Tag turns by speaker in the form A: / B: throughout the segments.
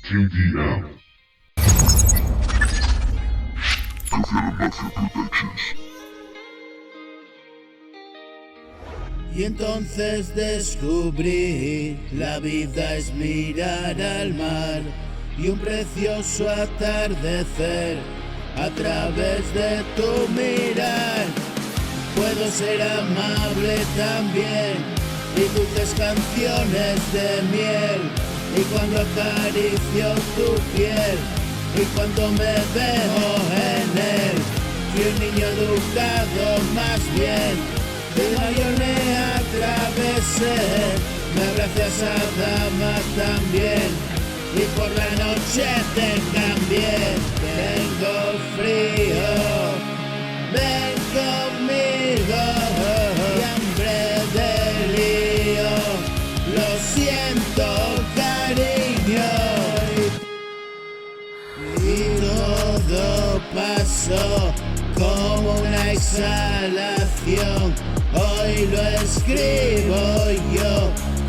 A: KDM. Mafia Productions.
B: Y entonces descubrí, la vida es mirar al mar y un precioso atardecer a través de tu mirar. Puedo ser amable también y dulces canciones de miel, y cuando acaricio tu piel y cuando me veo en él, fui un niño educado más bien. De mayor me atravesé, me abracé a esa dama también, y por la noche te cambié. Tengo frío, ven conmigo, y hambre de lío, lo siento cariño. Y todo pasó como una exhalación, hoy lo escribo yo,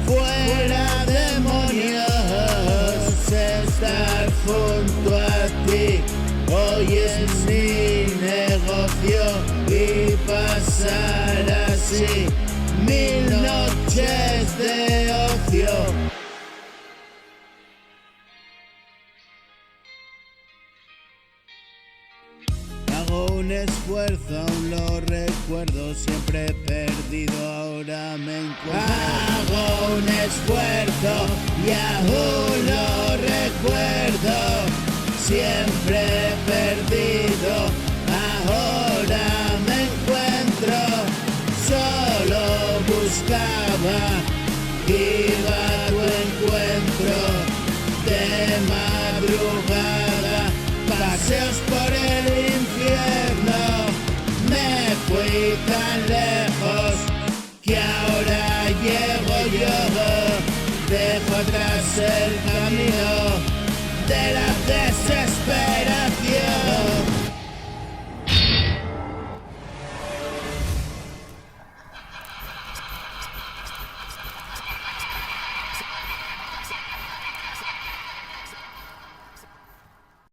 B: fuera demonios. Estar junto a ti hoy es mi negocio, y pasar así 1000 noches de ocio. Hago un esfuerzo, aún lo recuerdo, siempre he perdido, ahora me encuentro. Hago un esfuerzo y aún lo recuerdo, siempre he perdido, ahora me encuentro. Solo buscaba, iba a tu encuentro, de madrugada, paseos por el infierno. Me fui tan lejos que ahora llego yo, dejo atrás el camino de la